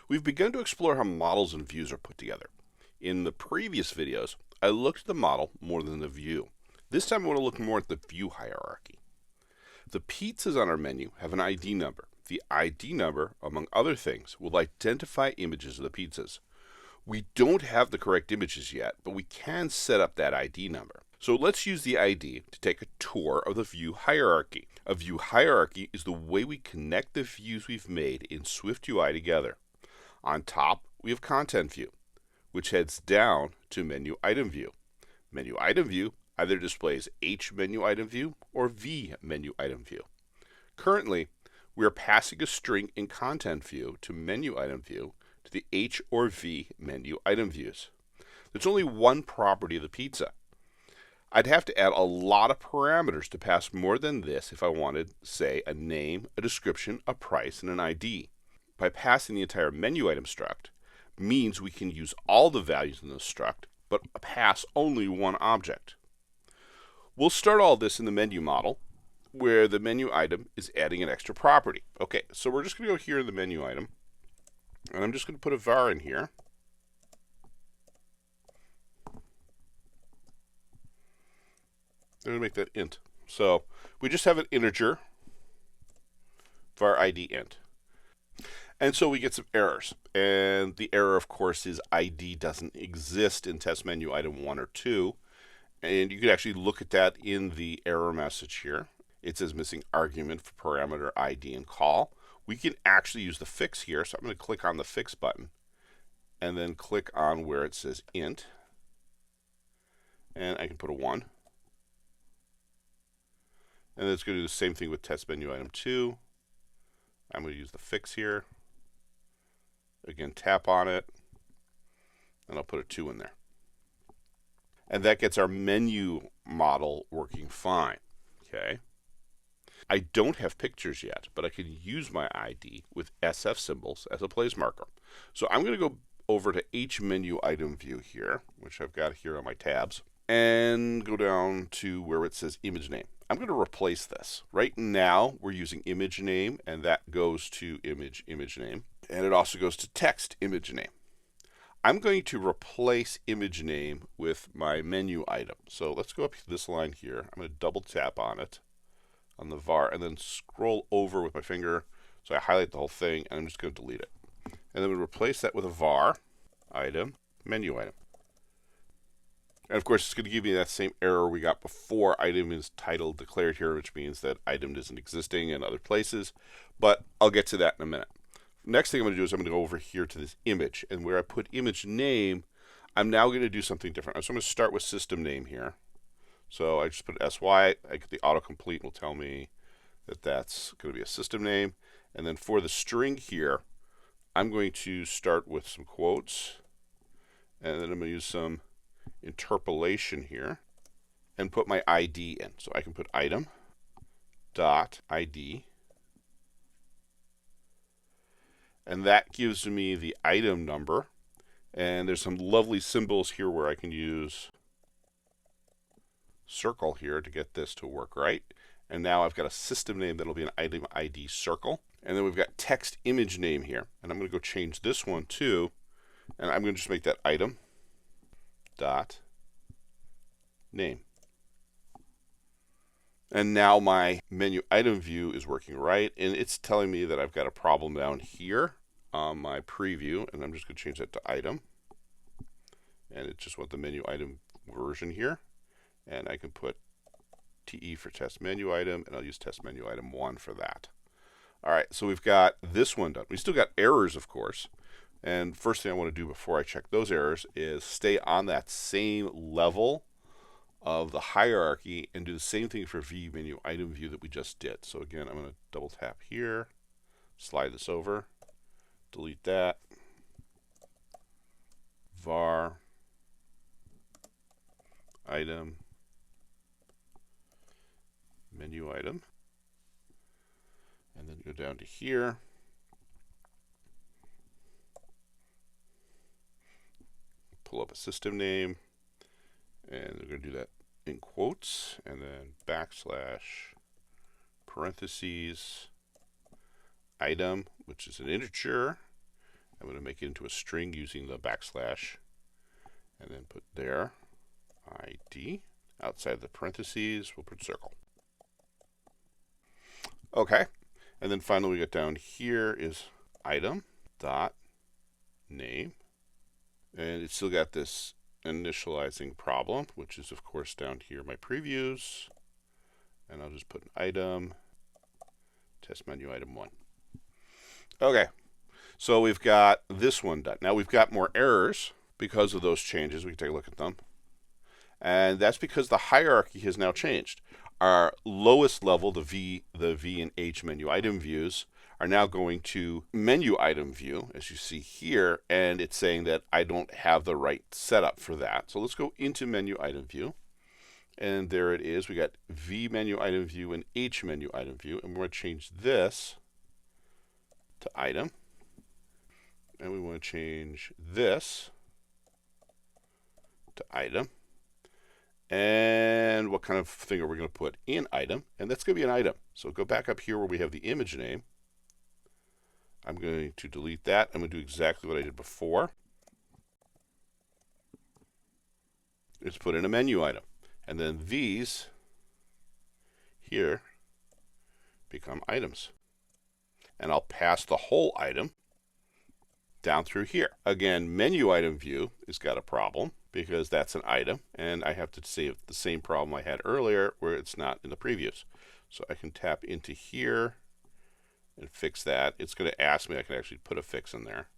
We've begun to explore how models and views are put together. In the previous videos, I looked at the model more than the view. This time I want to look more at the view hierarchy. The pizzas on our menu have an ID number. The ID number, among other things, will identify images of the pizzas. We don't have the correct images yet, but we can set up that ID number. So let's use the ID to take a tour of the view hierarchy. A view hierarchy is the way we connect the views we've made in SwiftUI together. On top, we have Content View, which heads down to Menu Item View. Menu Item View either displays H Menu Item View or V Menu Item View. Currently, we are passing a string in Content View to Menu Item View to the H or V Menu Item Views. There's only one property of the pizza. I'd have to add a lot of parameters to pass more than this if I wanted, say, a name, a description, a price, and an ID. By passing the entire menu item struct means we can use all the values in the struct, but pass only one object. We'll start all this in the menu model, where the menu item is adding an extra property. Okay, so we're just going to go here in the menu item, and I'm just going to put a var in here. I'm going to make that int. So we just have an integer var ID int. And so we get some errors. And the error, of course, is ID doesn't exist in test menu item 1 or 2. And you could actually look at that in the error message here. It says missing argument for parameter ID and call. We can actually use the fix here. So I'm going to click on the fix button and then click on where it says int. And I can put a 1. And it's going to do the same thing with test menu item 2. I'm going to use the fix here. Again, tap on it, and I'll put a 2 in there. And that gets our menu model working fine. Okay. I don't have pictures yet, but I can use my ID with SF symbols as a place marker. So I'm going to go over to H menu item view here, which I've got here on my tabs, and go down to where it says image name. I'm going to replace this. Right now, we're using image name, and that goes to image name. And it also goes to text image name. I'm going to replace image name with my menu item. So let's go up to this line here. I'm going to double tap on it, on the var, and then scroll over with my finger. So I highlight the whole thing, and I'm just going to delete it. And then we replace that with a var item, menu item. And of course, it's going to give me that same error we got before. Item is title declared here, which means that item isn't existing in other places. But I'll get to that in a minute. Next thing I'm going to do is I'm going to go over here to this image. And where I put image name, I'm now going to do something different. So I'm going to start with system name here. So I just put SY. I get the autocomplete will tell me that that's going to be a system name. And then for the string here, I'm going to start with some quotes. And then I'm going to use some interpolation here and put my ID in. So I can put item dot ID, and that gives me the item number. And there's some lovely symbols here where I can use circle here to get this to work right. And now I've got a system name that'll be an item ID circle. And then we've got text image name here. And I'm going to go change this one too. And I'm going to just make that item dot name. And now my menu item view is working right, and it's telling me that I've got a problem down here on my preview, and I'm just going to change that to item. And it just wants the menu item version here. And I can put TE for test menu item, and I'll use test menu item 1 for that. All right, so we've got this one done. We still got errors, of course. And first thing I want to do before I check those errors is stay on that same level of the hierarchy and do the same thing for V menu item view that we just did. So again, I'm going to double tap here, slide this over, delete that, var item menu item, and then go down to here. Pull up a system name, and we're going to do that in quotes, and then backslash parentheses item, which is an integer, I'm going to make it into a string using the backslash, and then put there, ID. Outside the parentheses, we'll put circle. Okay, and then finally we get down here is item dot name, and it's still got this initializing problem, which is of course down here my previews, and I'll just put an item, test menu item 1. Okay, so we've got this one done. Now we've got more errors because of those changes. We can take a look at them. And that's because the hierarchy has now changed. Our lowest level, the V and H menu item views, are now going to menu item view, as you see here, and it's saying that I don't have the right setup for that. So let's go into menu item view. And there it is. We got V menu item view and H menu item view. And we're going to change this to item. And we want to change this to item. And what kind of thing are we going to put in item? And that's going to be an item. So go back up here where we have the image name. I'm going to delete that. I'm going to do exactly what I did before. Just put in a menu item. And then these here become items. And I'll pass the whole item down through here. Again, menu item view has got a problem because that's an item, and I have to save the same problem I had earlier where it's not in the previews. So I can tap into here and fix that. It's going to ask me, I can actually put a fix in there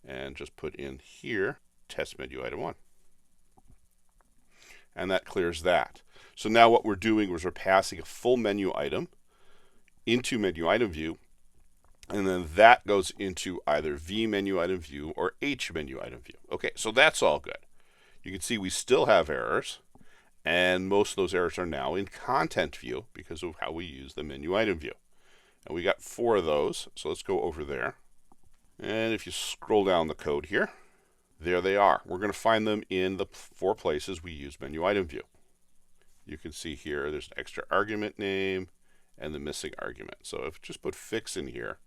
and just put in here test menu item 1. And that clears that. So now what we're doing is we're passing a full menu item into menu item view, and then that goes into either V menu item view or H menu item view. Okay, so that's all good. You can see we still have errors, and most of those errors are now in content view because of how we use the menu item view. And we got 4 of those, so let's go over there. And if you scroll down the code here, there they are. We're going to find them in the 4 places we use menu item view. You can see here there's an extra argument name and the missing argument. So if you just put fix in here,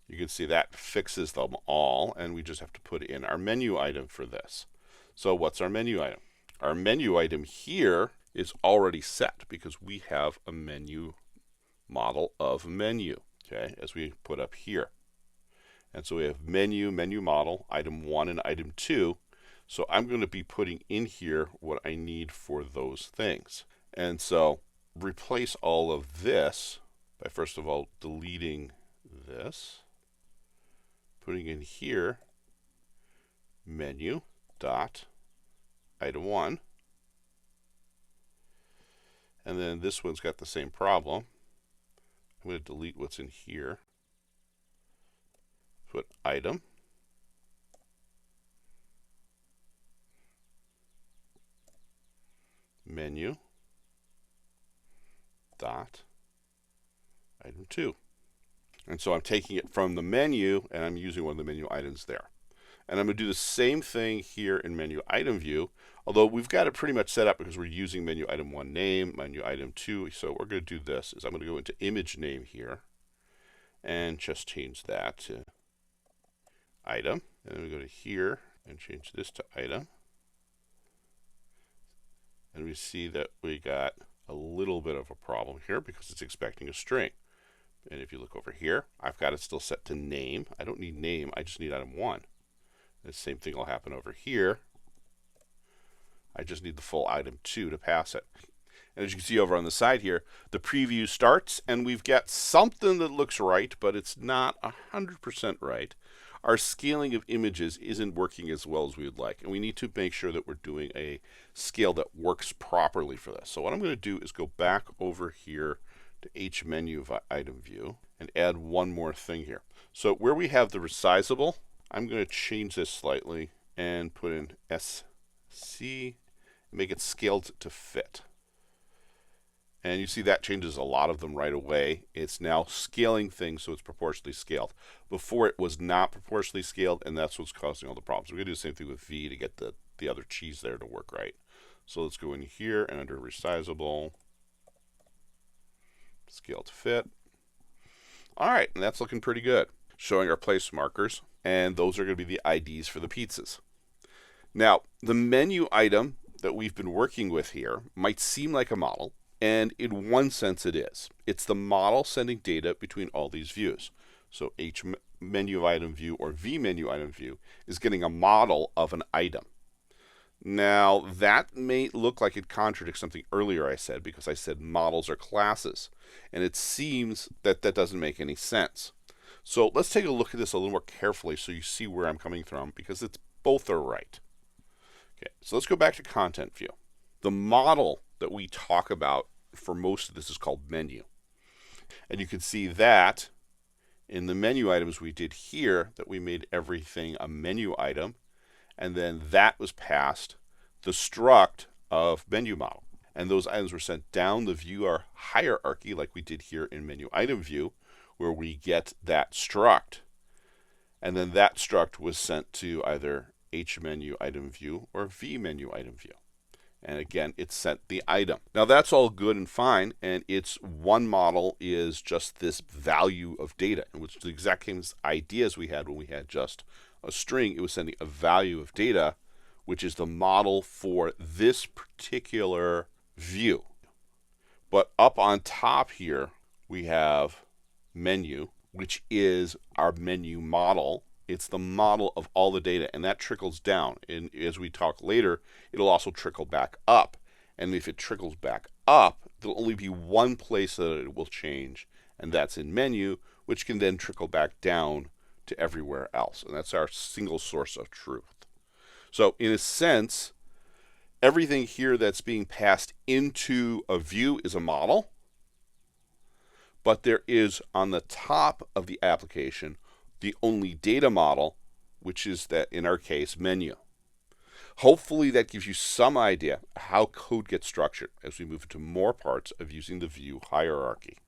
you can see that fixes them all, and we just have to put in our menu item for this. So what's our menu item? Our menu item here is already set because we have a menu model of menu, okay, as we put up here. And so we have menu, menu model, item 1 and item 2. So I'm going to be putting in here what I need for those things. And so replace all of this by first of all deleting this, putting in here menu dot item 1, and then this one's got the same problem. I'm going to delete what's in here, put item, menu dot item 2. And so I'm taking it from the menu and I'm using one of the menu items there. And I'm going to do the same thing here in menu item view, although we've got it pretty much set up because we're using menu item 1 name, menu item 2. So what we're going to do this is I'm going to go into image name here and just change that to item. And then we go to here and change this to item. And we see that we got a little bit of a problem here because it's expecting a string. And if you look over here, I've got it still set to name. I don't need name, I just need item 1. The same thing will happen over here. I just need the full item 2 to pass it. And as you can see over on the side here, the preview starts and we've got something that looks right, but it's not 100% right. Our scaling of images isn't working as well as we would like, and we need to make sure that we're doing a scale that works properly for this. So what I'm going to do is go back over here to H menu item view and add one more thing here. So where we have the resizable, I'm going to change this slightly and put in SC and make it scaled to fit. And you see that changes a lot of them right away. It's now scaling things so it's proportionally scaled. Before it was not proportionally scaled, and that's what's causing all the problems. We're going to do the same thing with V to get the other cheese there to work right. So let's go in here and under resizable, scale to fit. All right, and that's looking pretty good. Showing our place markers. and those are going to be the IDs for the pizzas. Now, the menu item that we've been working with here might seem like a model, and in one sense it is. It's the model sending data between all these views. So H menu item view or V menu item view is getting a model of an item. Now, that may look like it contradicts something earlier I said, because I said models are classes, and it seems that that doesn't make any sense. So let's take a look at this a little more carefully so you see where I'm coming from, because it's both are right. Okay, so let's go back to content view. The model that we talk about for most of this is called menu. And you can see that in the menu items we did here, that we made everything a menu item, and then that was passed the struct of menu model. And those items were sent down the view hierarchy like we did here in menu item view, where we get that struct. And then that struct was sent to either H menu item view or V menu item view. And again, it sent the item. Now that's all good and fine, and its one model is just this value of data, which is the exact same idea as we had when we had just a string. It was sending a value of data, which is the model for this particular view. But up on top here, we have menu, which is our menu model. It's the model of all the data, and that trickles down. And as we talk later, it'll also trickle back up. And if it trickles back up, there'll only be one place that it will change, and that's in menu, which can then trickle back down to everywhere else. And that's our single source of truth. So in a sense, everything here that's being passed into a view is a model, but there is on the top of the application the only data model, which is that, in our case, menu. Hopefully that gives you some idea how code gets structured as we move into more parts of using the view hierarchy.